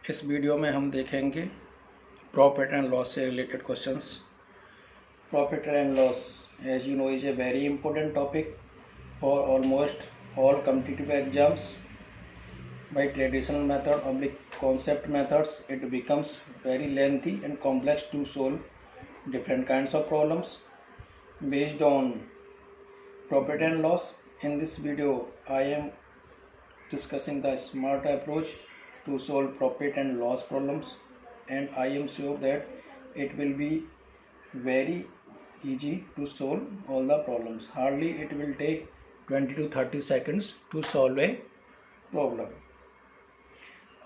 इस वीडियो में हम देखेंगे प्रॉफिट एंड लॉस से related questions. Profit and loss as you know is a very important topic for almost all competitive exams. By traditional method oblique concept methods, it becomes very lengthy and complex to solve different kinds of problems based on profit and loss. In this video, I am discussing the smart approach to solve profit and loss problems, and I am sure that it will be very easy to solve all the problems. Hardly it will take 20 to 30 seconds to solve a problem.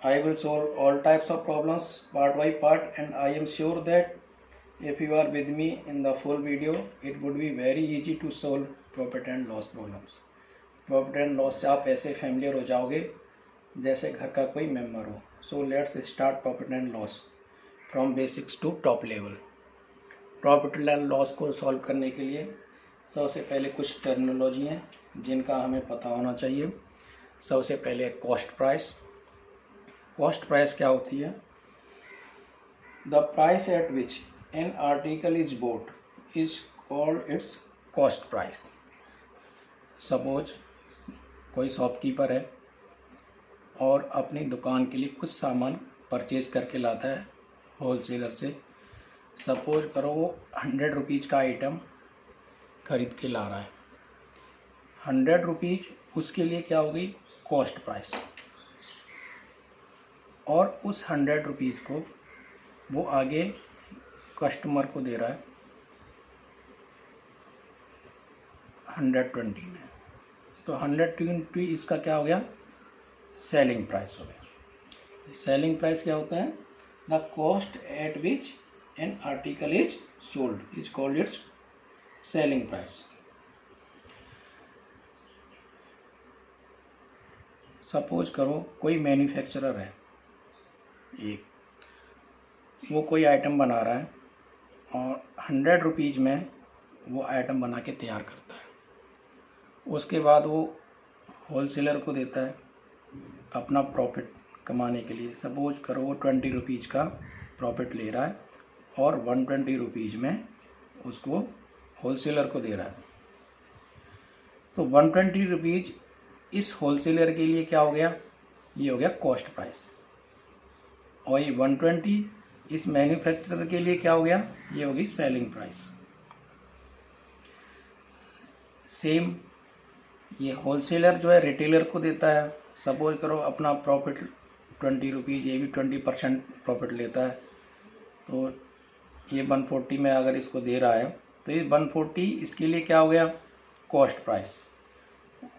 I will solve all types of problems part by part, and I am sure that if you are with me in the full video, it would be very easy to solve profit and loss problems. Profit and loss से आप ऐसे familiar हो जाओगे जैसे घर का कोई member हो. So let's start profit and loss from basics to top level. Profit and loss को सॉल्व करने के लिए सबसे पहले कुछ टर्मिनोलॉजी हैं जिनका हमें पता होना चाहिए. सबसे पहले कॉस्ट प्राइस. कॉस्ट प्राइस क्या होती है? The price at which N article is bought is called its cost price. Suppose कोई शॉपकीपर है और अपनी दुकान के लिए कुछ सामान परचेज करके लाता है होलसेलर से. सपोज करो वो 100 रुपीज़ का आइटम खरीद के ला रहा है. 100 रुपीज़ उसके लिए क्या होगी? Cost price. और उस 100 रुपीज़ को वो आगे कस्टमर को दे रहा है 120 में. तो 120 इसका क्या हो गया? सेलिंग प्राइस हो गया. सेलिंग प्राइस क्या होता है? The cost at which N article is sold is called its selling price. Suppose करो कोई मैन्युफैक्चरर है, एक वो कोई आइटम बना रहा है और 100 रुपीज़ में वो आइटम बना के तैयार करता है. उसके बाद वो होलसेलर को देता है अपना प्रॉफिट कमाने के लिए. सपोज करो वो 20 रुपीज़ का प्रॉफिट ले रहा है और 120 रुपीज़ में उसको होलसेलर को दे रहा है. तो 120 रुपीज़ इस होलसेलर के लिए क्या हो गया? ये हो गया कॉस्ट प्राइस. और ये 120 इस मैन्युफैक्चरर के लिए क्या हो गया? ये होगी सेलिंग प्राइस. सेम ये होलसेलर जो है रिटेलर को देता है. सपोज करो अपना प्रॉफिट 20 रुपीज़, ये भी 20% प्रॉफिट लेता है. तो ये 140 में अगर इसको दे रहा है तो ये 140 इसके लिए क्या हो गया? Cost price.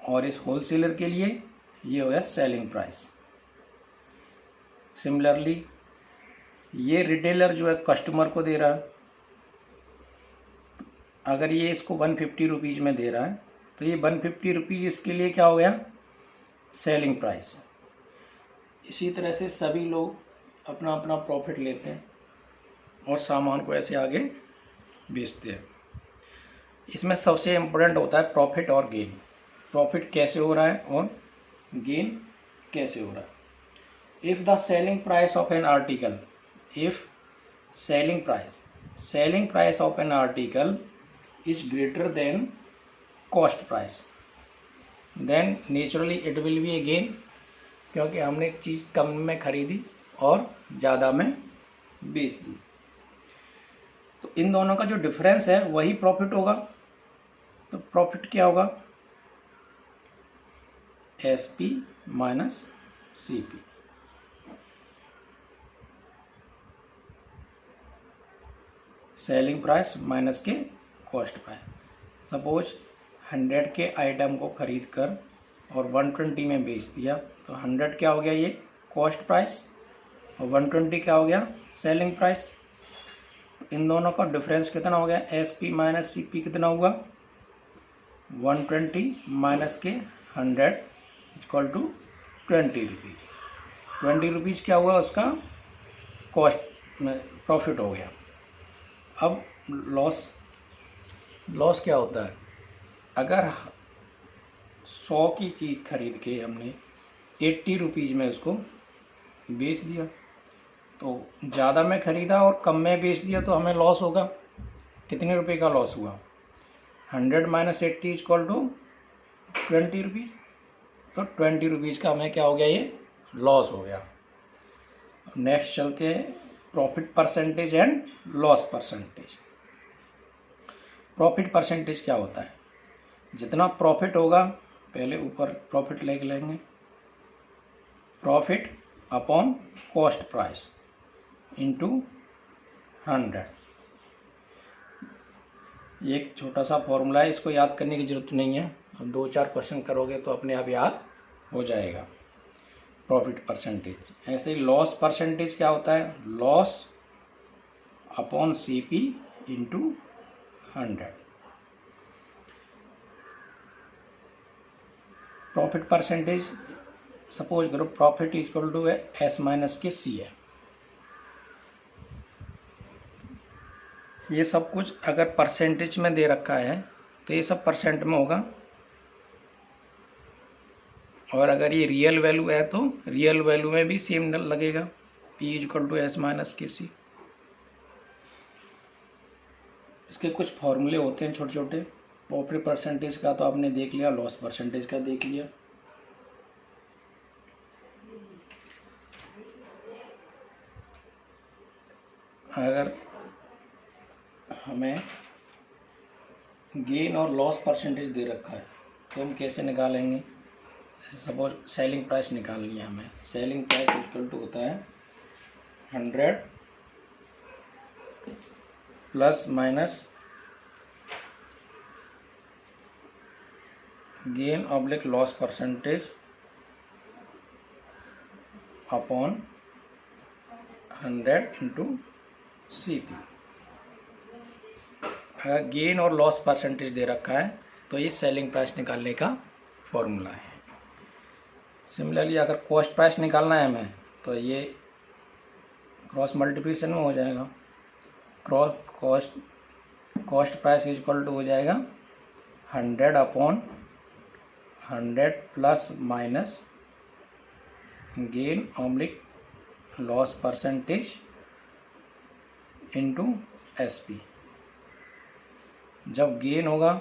और इस होलसेलर के लिए ये हो गया सेलिंग प्राइस. सिमिलरली ये रिटेलर जो है कस्टमर को दे रहा है. अगर ये इसको 150 रुपीज़ में दे रहा है तो ये 150 रुपीज़ इसके लिए क्या हो गया? Selling price. इसी तरह से सभी लोग अपना अपना प्रॉफिट लेते हैं और सामान को ऐसे आगे बेचते हैं. इसमें सबसे इम्पोर्टेंट होता है प्रॉफिट और गेन. प्रॉफिट कैसे हो रहा है और गेन कैसे हो रहा है. If the selling price of an article, if selling price of an article is greater than cost price, then naturally it will be a gain, क्योंकि हमने एक चीज़ कम में खरीदी और ज़्यादा में बेच दी. तो इन दोनों का जो डिफरेंस है वही प्रॉफिट होगा. तो प्रॉफिट क्या होगा? SP minus CP. Selling price minus के कॉस्ट प्राइस. सपोज 100 के आइटम को खरीद कर और 120 में बेच दिया तो 100 क्या हो गया? ये कॉस्ट प्राइस. और 120 क्या हो गया? Selling price. इन दोनों का डिफरेंस कितना हो गया? SP माइनस CP कितना हुआ? 120 माइनस के 100 इक्वल टू 20 रुपीज़. 20 रुपीज़ क्या हुआ? उसका कॉस्ट में प्रॉफिट हो गया. अब लॉस क्या होता है? अगर 100 की चीज़ खरीद के हमने 80 रुपीज़ में उसको बेच दिया तो ज़्यादा में ख़रीदा और कम में बेच दिया तो हमें लॉस होगा। कितने रुपए का लॉस हुआ? 100 माइनस 80 इक्वल टू 20 रुपीज़। तो 20 रुपीज़ का हमें क्या हो गया? ये लॉस हो गया। नेक्स्ट चलते हैं profit percentage and loss percentage. Profit percentage क्या होता है? जितना प्रॉफिट होगा, पहले ऊपर प्रॉफिट लेके लेंगे, profit upon cost price into 100। एक छोटा सा फॉर्मूला है, इसको याद करने की ज़रूरत नहीं है, अब 2-4 क्वेश्चन करोगे तो अपने आप याद हो जाएगा। Profit percentage. ऐसे ही लॉस परसेंटेज क्या होता है? Loss upon CP into 100। Profit percentage, suppose करो profit equal to S minus के C है। ये सब कुछ अगर परसेंटेज में दे रखा है तो ये सब परसेंट में होगा, और अगर ये रियल वैल्यू है तो रियल वैल्यू में भी सेम लगेगा, P equal to S minus के C। इसके कुछ फॉर्मूले होते हैं छोटे छोटे। प्रॉफिट परसेंटेज का तो आपने देख लिया, लॉस परसेंटेज का देख लिया। अगर हमें गेन और लॉस परसेंटेज दे रखा है तो हम कैसे निकालेंगे? सपोज सेलिंग प्राइस निकालनी है हमें। सेलिंग प्राइस इक्वल टू होता है 100 plus minus gain oblique loss percentage upon 100 into CP। अगर गेन और लॉस परसेंटेज दे रखा है तो ये सेलिंग प्राइस निकालने का फॉर्मूला है। सिमिलरली अगर कॉस्ट प्राइस निकालना है हमें तो ये क्रॉस मल्टीप्लिकेशन में हो जाएगा। कॉस्ट प्राइस इक्वल टू हो जाएगा 100 upon 100 plus minus gain oblique loss percentage into SP। जब गेन होगा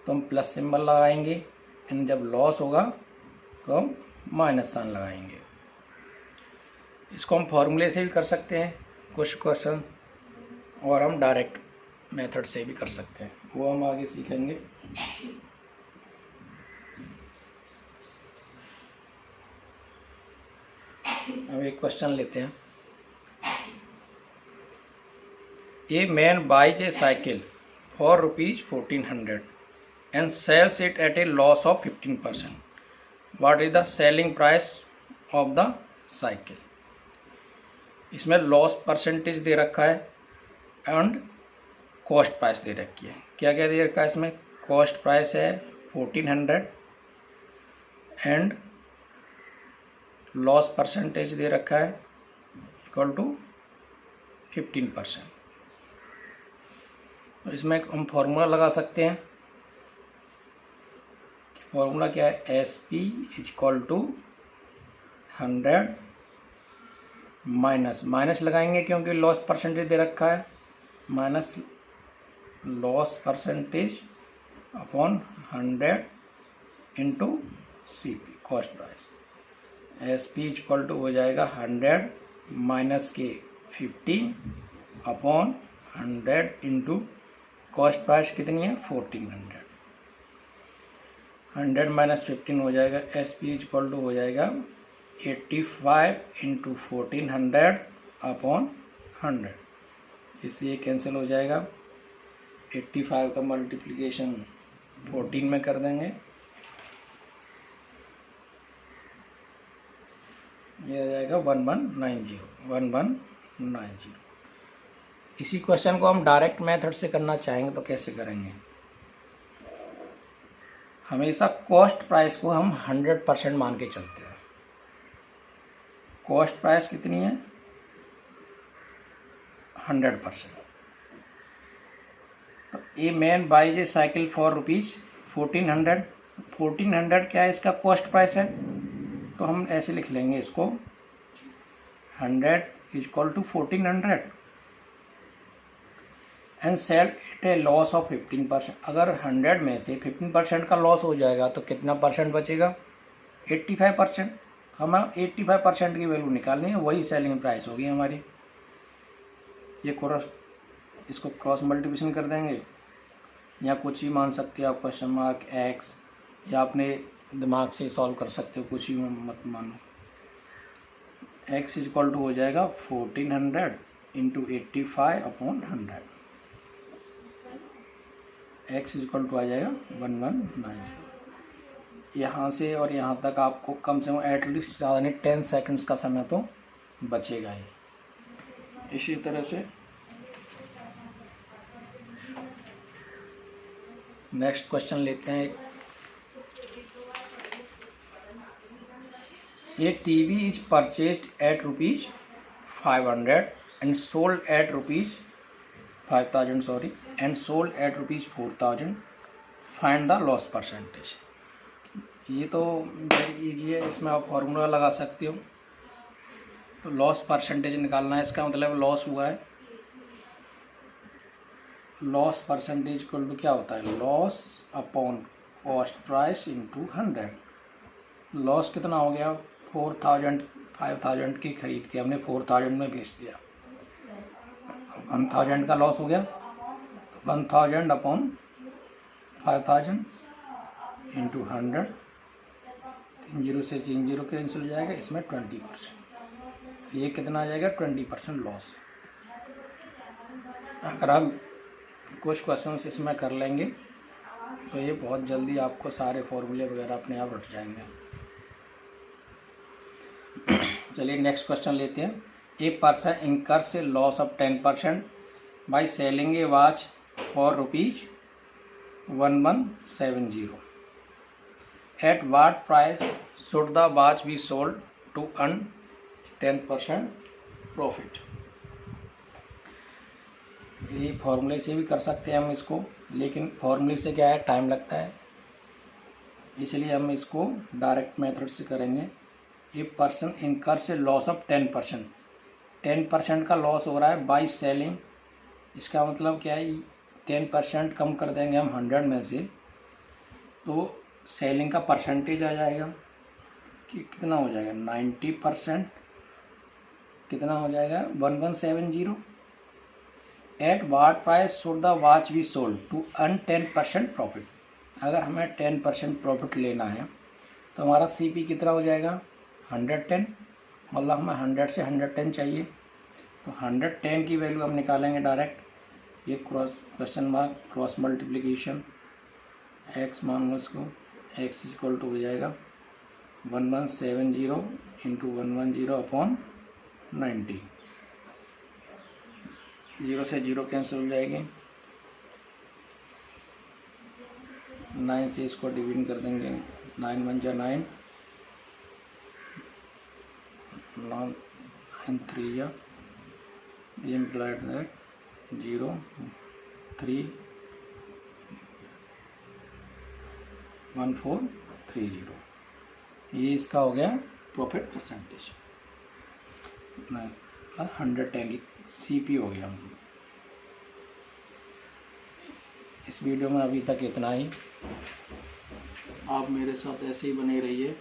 तो हम प्लस सिंबल लगाएंगे, एंड जब लॉस होगा तो हम माइनस साइन लगाएंगे। इसको हम फॉर्मूले से भी कर सकते हैं कुछ क्वेश्चन, और हम डायरेक्ट मेथड से भी कर सकते हैं, वो हम आगे सीखेंगे। अब एक क्वेश्चन लेते हैं। A man buys a cycle for ₹1400 and sells it at a loss of 15%. What is the selling price of the cycle? इसमें लॉस परसेंटेज दे रखा है एंड कॉस्ट प्राइस दे रखी है। क्या क्या दे रखा है इसमें? कॉस्ट प्राइस है 1400 एंड लॉस परसेंटेज दे रखा है इक्वल टू 15%। तो इसमें हम फॉर्मूला लगा सकते हैं। फॉर्मूला क्या है? SP इक्वल टू 100 माइनस लगाएंगे क्योंकि लॉस परसेंटेज दे रखा है, minus loss percentage upon 100 into CP cost price. SP equal to हो जाएगा 100 माइनस के 15 अपॉन 100 इंटू कॉस्ट प्राइस कितनी है? 1400। 100 माइनस 15 हो जाएगा, SP इक्वल टू हो जाएगा 85 इंटू 1400 अपॉन 100। इससे ये कैंसिल हो जाएगा। 85 का मल्टीप्लिकेशन 14 में कर देंगे, ये आ जाएगा 1190। इसी क्वेश्चन को हम डायरेक्ट मेथड से करना चाहेंगे तो कैसे करेंगे? हमेशा कॉस्ट प्राइस को हम 100% मान के चलते हैं। कॉस्ट प्राइस कितनी है? 100%। तो a man buys a cycle for ₹1400। 1400 क्या है? इसका कॉस्ट प्राइस है, तो हम ऐसे लिख लेंगे इसको 100 is equal to 1400 and sell at a loss of 15%। अगर 100 में से 15% का लॉस हो जाएगा तो कितना परसेंट बचेगा? 85%। हमें 85% की वैल्यू निकालनी है, वही सेलिंग प्राइस होगी हमारी। ये इसको क्रॉस मल्टीप्लिकेशन कर देंगे या कुछ ही मान सकते हो आप, क्वेश्चन मार्क एक्स, या अपने दिमाग से सॉल्व कर सकते हो, कुछ ही मत मानो। एक्स इज इक्वल टू हो जाएगा 1400 into 85/100। X is equal to आ जाएगा 1190। यहाँ से और यहाँ तक आपको कम से कम एटलीस्ट ज़्यादा नहीं 10 सेकंड्स का समय तो बचेगा ही। इसी तरह से नेक्स्ट क्वेश्चन लेते हैं। ये TV is purchased at ₹500 and sold at ₹5000 and sold at ₹4000। Find the loss percentage. ये तो वेरी इजी है, इसमें आप फॉर्मूला लगा सकते हो। तो लॉस परसेंटेज निकालना है, इसका मतलब लॉस हुआ है। लॉस परसेंटेज इक्वल टू क्या होता है? Loss upon cost price into 100। Loss कितना हो गया? 5000 की खरीद के हमने 4000 में बेच दिया, 1000 का लॉस हो गया। 1000 अपॉन 5000 इंटू 100। 3 0 से 3 0 कैंसिल हो जाएगा, इसमें 20%। ये कितना आ जाएगा? 20% लॉस। अगर हम कुछ क्वेश्चंस इसमें कर लेंगे तो ये बहुत जल्दी आपको सारे फॉर्मूले वगैरह अपने आप रट जाएंगे। चलिए नेक्स्ट क्वेश्चन लेते हैं। A person incurs a loss of 10% by selling a watch for ₹1170। At what price should the watch be sold to earn 10% profit? ये फॉर्मूले से भी कर सकते हैं हम इसको, लेकिन फॉर्मूले से क्या है, टाइम लगता है, इसलिए हम इसको डायरेक्ट मेथड से करेंगे। ए person incurs a loss of 10%। 10% का लॉस हो रहा है बाई सेलिंग। इसका मतलब क्या है? 10% कम कर देंगे हम 100 में से, तो सेलिंग का परसेंटेज आ जाएगा कि कितना हो जाएगा? 90%। कितना हो जाएगा? 1170। At what price should the watch be sold to earn 10% profit? अगर हमें 10% प्रॉफिट लेना है तो हमारा सीपी कितना हो जाएगा? 110। मतलब हमें 100 से 110 चाहिए, तो 110 की वैल्यू हम निकालेंगे डायरेक्ट। ये question mark cross multiplication, x मान लो इसको, एक्स इक्वल टू हो जाएगा 1170 इंटू 110/90। 0 से 0 कैंसिल हो जाएगी, 9 से इसको डिवीड कर देंगे, 9 1 जा 9, 9 3 या इम्प्लाइड दैट 0 3 1430। ये इसका हो गया प्रॉफिट परसेंटेज। 110 की सीपी हो गया मतलब। इस वीडियो में अभी तक इतना ही। आप मेरे साथ ऐसे ही बने रहिए।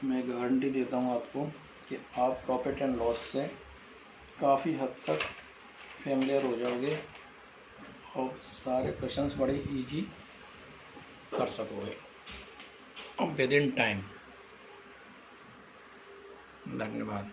मैं गारंटी देता हूँ आपको कि आप प्रॉफिट एंड लॉस से काफ़ी हद तक फेमिलियर हो जाओगे और सारे क्वेश्चंस बड़े इजी कर सकोगे विद इन टाइम। धन्यवाद।